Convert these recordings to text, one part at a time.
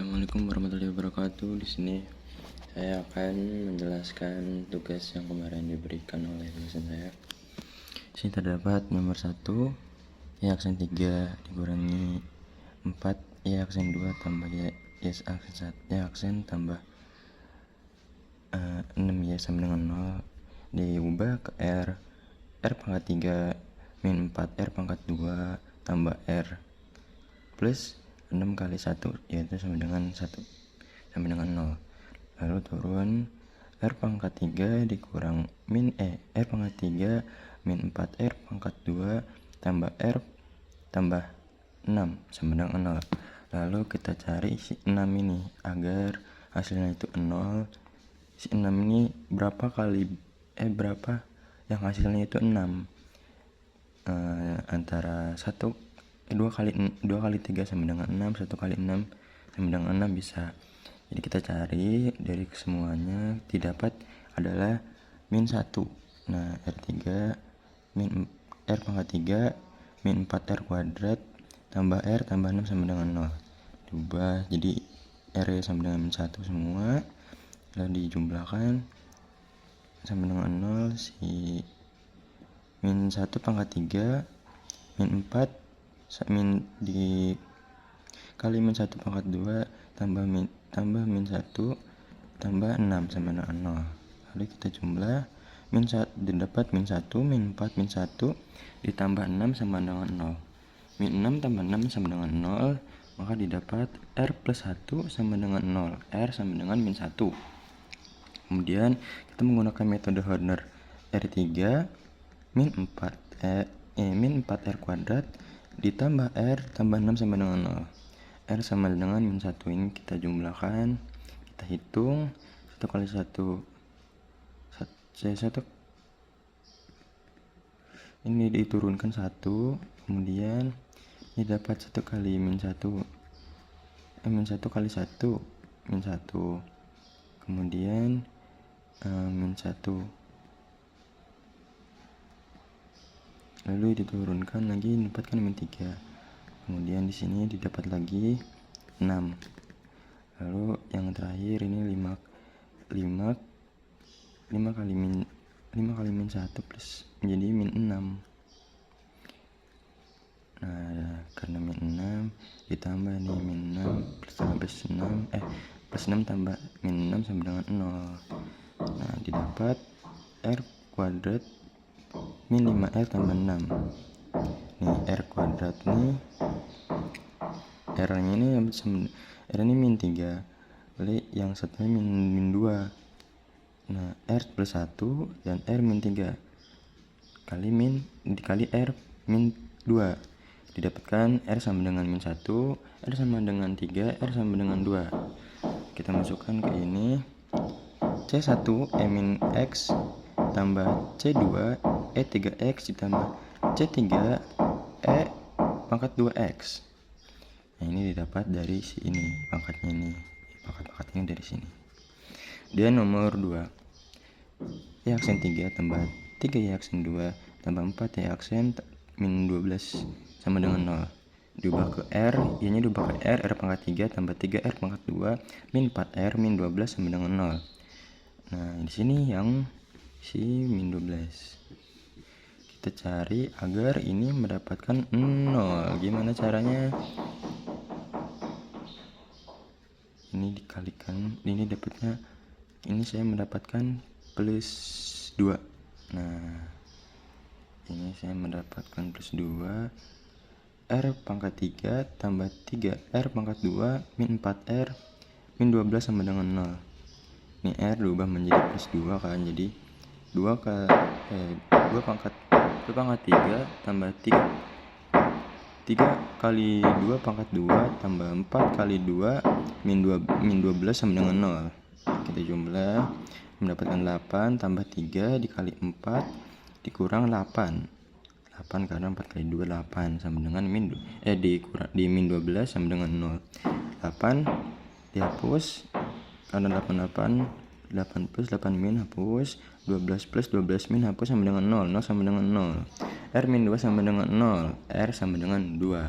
Assalamualaikum warahmatullahi wabarakatuh. Di sini saya akan menjelaskan tugas yang kemarin diberikan oleh dosen saya. Di sini terdapat nomor 1, Y aksen 3 dikurangi 4, Y aksen 2 tambah Y aksen 1, Y aksen tambah 6 Y sama dengan 0 diubah ke R pangkat 3 min 4 R pangkat 2 tambah R plus 6 kali 1 yaitu sama dengan 1 sama dengan 0. Lalu turun R pangkat 3 dikurang R pangkat 3 min 4 R pangkat 2 tambah R tambah 6 sama dengan 0. Lalu kita cari si 6 ini agar hasilnya itu 0. Si 6 ini berapa yang hasilnya itu 6, antara 2 kali 3 sama dengan 6, 1 kali 6 sama dengan 6 bisa. Jadi kita cari dari semuanya didapat adalah min 1. Nah, R pangkat 3 min 4R kuadrat tambah R tambah 6 sama dengan 0. Diubah jadi R sama dengan min 1 semua. Lalu dijumlahkan sama dengan 0 si min 1 pangkat 3 min 4 kali min 1 pangkat 2 tambah min 1 tambah 6 sama dengan 0. Lalu kita jumlah min 1 didapat min 1 min 4 min 1 ditambah 6 sama dengan 0. Min 6 tambah 6 sama dengan 0, maka didapat R plus 1 sama dengan 0. R sama dengan min 1. Kemudian kita menggunakan metode Horner R3 min 4R kuadrat ditambah R tambah 6 sama dengan 0. R sama dengan min 1 ini kita jumlahkan, kita hitung 1 kali 1 ini diturunkan 1, kemudian ini dapat 1 kali min 1 min 1 kali 1 min 1, kemudian min 1, lalu diturunkan lagi dapatkan min 3, kemudian di sini didapat lagi 6. Lalu yang terakhir ini 5 kali min 1 plus menjadi min 6. Nah, karena min 6 ditambah nih min 6 plus 6 tambah min 6 sama dengan 0. Nah, didapat R kuadrat min 5R tambah 6. Nih R kuadrat nih, R ini min 3, lalu yang satunya min 2. Nah, R plus 1 dan R min 3 dikali R min 2 didapatkan R sama dengan min 1, R sama dengan 3, R sama dengan 2. Kita masukkan ke ini C1 min X tambah C2 3X ditambah C3 pangkat 2X. Nah, ini didapat dari si ini pangkatnya ini, pangkat-pangkatnya dari sini. Dan nomor 2, Y aksen 3 tambah 3 Y aksen 2 tambah 4 Y aksen min 12 sama dengan 0. Diubah ke R, Y nya diubah ke R pangkat 3 tambah 3 R pangkat 2 min 4R min 12 sama dengan 0. Nah, di sini yang si min 12. Kita cari agar ini mendapatkan 0. Gimana caranya? Ini dikalikan, ini dapatnya, ini saya mendapatkan plus 2. Nah, ini saya mendapatkan plus 2. R pangkat 3 tambah 3 R pangkat 2 min 4R min 12 sama dengan 0. Ini R diubah menjadi plus 2 kan, jadi 2 pangkat 3 tambah 3 kali 2 pangkat 2 tambah 4 kali 2 min 12 sama dengan 0. Kita jumlah mendapatkan 8 tambah 3 dikali 4 dikurang 8 karena 4 kali 2 8 sama dengan di min 12 sama dengan 0. 8 dihapus karena 8 plus 8 min hapus, 12 plus 12 min hapus sama dengan 0 sama dengan 0. R min 2 sama dengan 0, R sama dengan 2.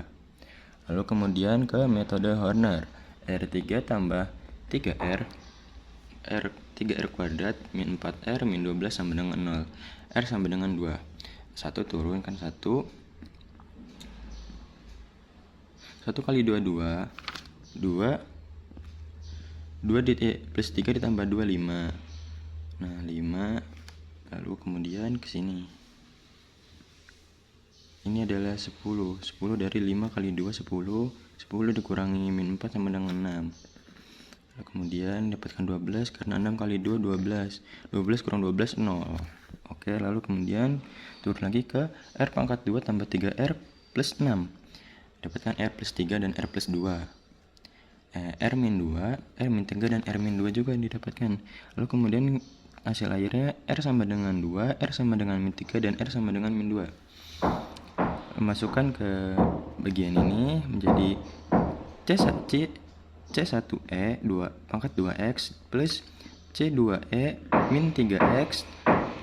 Lalu kemudian ke metode Horner R3 tambah 3R, R 3R kuadrat min 4R min 12 sama dengan 0. R sama dengan 2. 1 turun kan 1. 1 kali 2 2. 2 plus 3 ditambah 2 5. Nah 5. Lalu kemudian ke sini. Ini adalah 10. 10 dari 5 kali 2 10. 10 dikurangi min 4 sama dengan 6. Lalu kemudian dapatkan 12 karena 6 kali 2 12. 12 kurang 12 0. Oke, lalu kemudian turun lagi ke R pangkat 2 tambah 3R plus 6. Dapatkan R plus 3 dan R plus 2. R min 2, R min 3 dan R min 2 juga didapatkan. Lalu kemudian hasil akhirnya R sama dengan 2, R sama dengan min 3 dan R sama dengan min 2. Masukkan ke bagian ini menjadi C1E 2 pangkat 2X plus C2E min 3X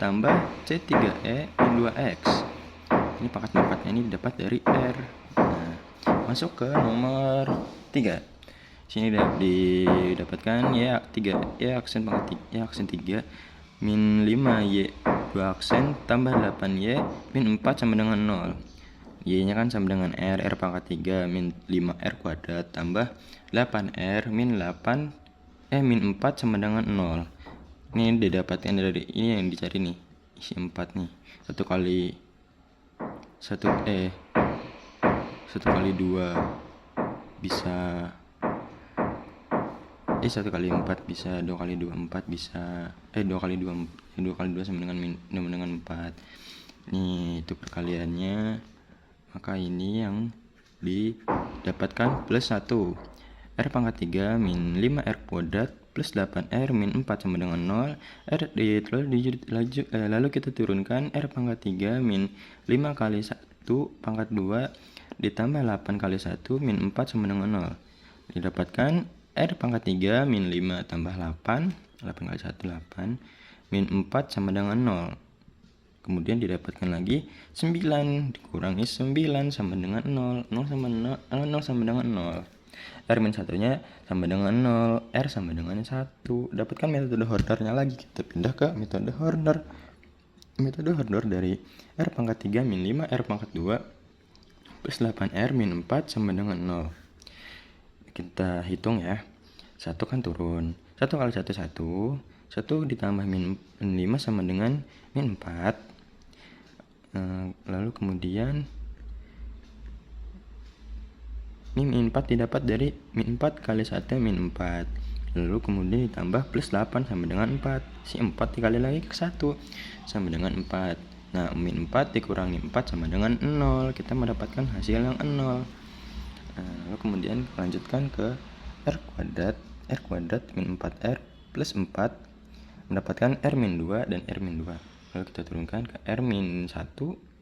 tambah C3E min 2X. Ini pangkat-pangkatnya ini didapat dari R. Nah, masuk ke nomor 3. Sini didapatkan Y3 Y aksen pangkat Y aksen 3 min 5Y 2 aksen tambah 8Y min 4 sama dengan 0. Y nya kan sama dengan R pangkat 3 min 5R kuadrat tambah 8R min 4 sama dengan 0. Ini didapatkan dari ini yang dicari nih, isi 4 nih. 1 kali 2 bisa 1 kali 4 bisa, 2 kali 2 4 bisa, 2 kali 2 sama dengan 4. Ini itu perkaliannya. Maka ini yang didapatkan plus 1. R pangkat 3 min 5R kuadrat plus 8R min 4 sama dengan 0. Lalu kita turunkan R pangkat 3 min 5 kali 1 pangkat 2 ditambah 8 kali 1 min 4 sama dengan 0. Didapatkan R pangkat 3 min 5 tambah 8 kali 1 8 min 4 sama dengan 0. Kemudian didapatkan lagi 9 dikurangi 9 sama dengan 0. 0 sama dengan 0. R min 1-nya sama dengan 0. R sama dengan 1. Dapatkan metode Hornernya lagi. Kita pindah ke metode Horner. Metode Horner dari R pangkat 3 min 5 R pangkat 2 plus 8R min 4 sama dengan 0. Kita hitung ya. 1 kan turun. 1 kali 1 1. 1 ditambah min 5 sama dengan min 4. Lalu kemudian ini min 4 didapat dari min 4 kali 1 min 4. Lalu kemudian ditambah plus 8 sama dengan 4. Si 4 dikali lagi ke 1 sama dengan 4. Nah min 4 dikurangi 4 sama dengan 0. Kita mendapatkan hasil yang 0. Lalu kemudian lanjutkan ke R kuadrat min 4R plus 4 mendapatkan R min 2 dan R min 2. Lalu kita turunkan ke R min 1,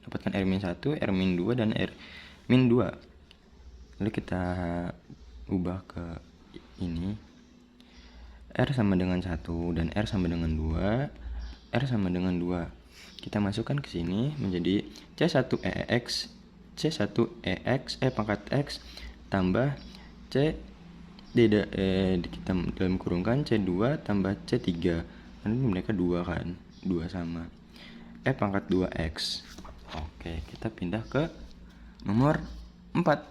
dapatkan R min 1, R min 2 dan R min 2. Lalu kita ubah ke ini. R sama dengan 1 dan R sama dengan 2. R sama dengan 2. Kita masukkan ke sini menjadi C1EX pangkat X tambah kita dalam kurungan C2 tambah C3. Karena ini mereka 2 kan, 2 sama pangkat 2X. Oke, kita pindah ke nomor 4.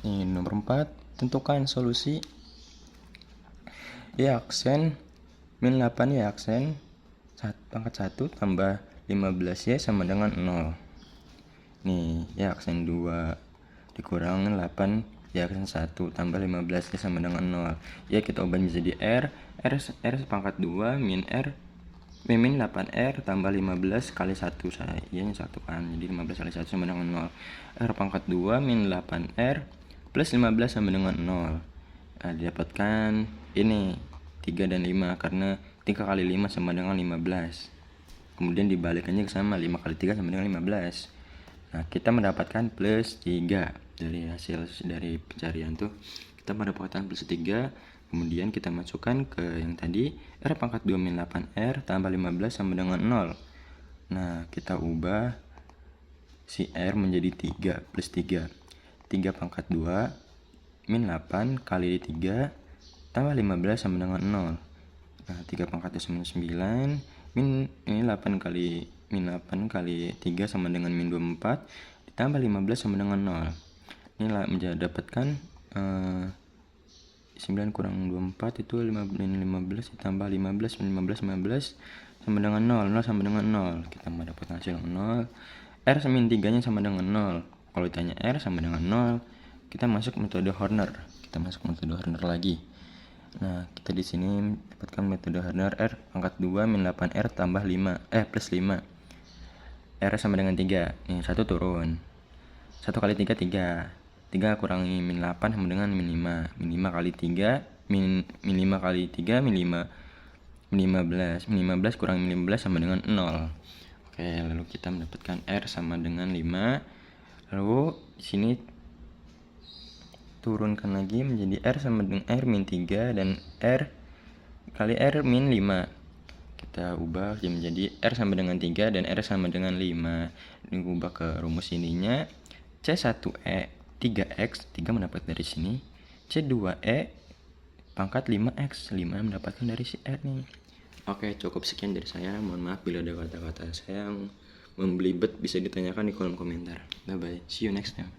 Ini nomor 4, tentukan solusi Y aksen min 8Y aksen pangkat 1 tambah 15Y sama dengan 0. Nih, Y aksen 2 dikurang 8Y aksen 1 tambah 15Y sama dengan 0. Ya, kita ubah menjadi R pangkat 2 min 8R tambah 15 kali 1. Iya nya 1 kan, jadi 15 kali 1 sama dengan 0. R pangkat 2 min 8R plus 15 sama dengan 0. Didapatkan ini 3 dan 5 karena 3 kali 5 sama dengan 15. Kemudian dibalikannya ke sama, 5 kali 3 sama dengan 15. Nah, kita mendapatkan plus 3 dari hasil dari pencarian tuh. Kita mendapatkan plus 3. Kemudian kita masukkan ke yang tadi R pangkat 2 min 8R tambah 15 sama dengan 0. Nah, kita ubah si R menjadi 3 plus 3. 3 pangkat 2 min 8 kali 3 tambah 15 sama dengan 0. Nah, 3 pangkat sama 9, min ini 8 kali min 8 kali 3 sama dengan min 24, ditambah 15 sama dengan 0. Ini dapatkan 9 kurang 24 itu 15 ditambah 15 sama dengan 0. 0 sama dengan 0. Kita mendapatkan hasil 0. R min 3 nya sama dengan 0. Kalau ditanya R sama dengan 0, kita masuk metode Horner. Lagi. Nah, kita di sini dapatkan metode Horner. R pangkat 2 min 8R tambah 5 plus 5. R sama dengan 3. Ini 1 turun. 1 kali 3 3. 3 kurangi min 8 sama dengan min 5. Min 5 kali 3 min 5 kali 3 min 5 min 15. Min 15 kurangi min 15 sama dengan 0. Oke, lalu kita mendapatkan R sama dengan 5. Lalu di sini turunkan lagi menjadi R sama dengan R min 3 dan R kali R min 5. Kita ubah menjadi R sama dengan 3 dan R sama dengan 5. Ini ubah ke rumus ininya. C1E 3X, 3 mendapat dari sini. C2E pangkat 5X, 5 mendapatkan dari si R nih. Oke, cukup sekian dari saya. Mohon maaf bila ada kata-kata saya yang membelibet, bisa ditanyakan di kolom komentar. Bye bye, see you next time.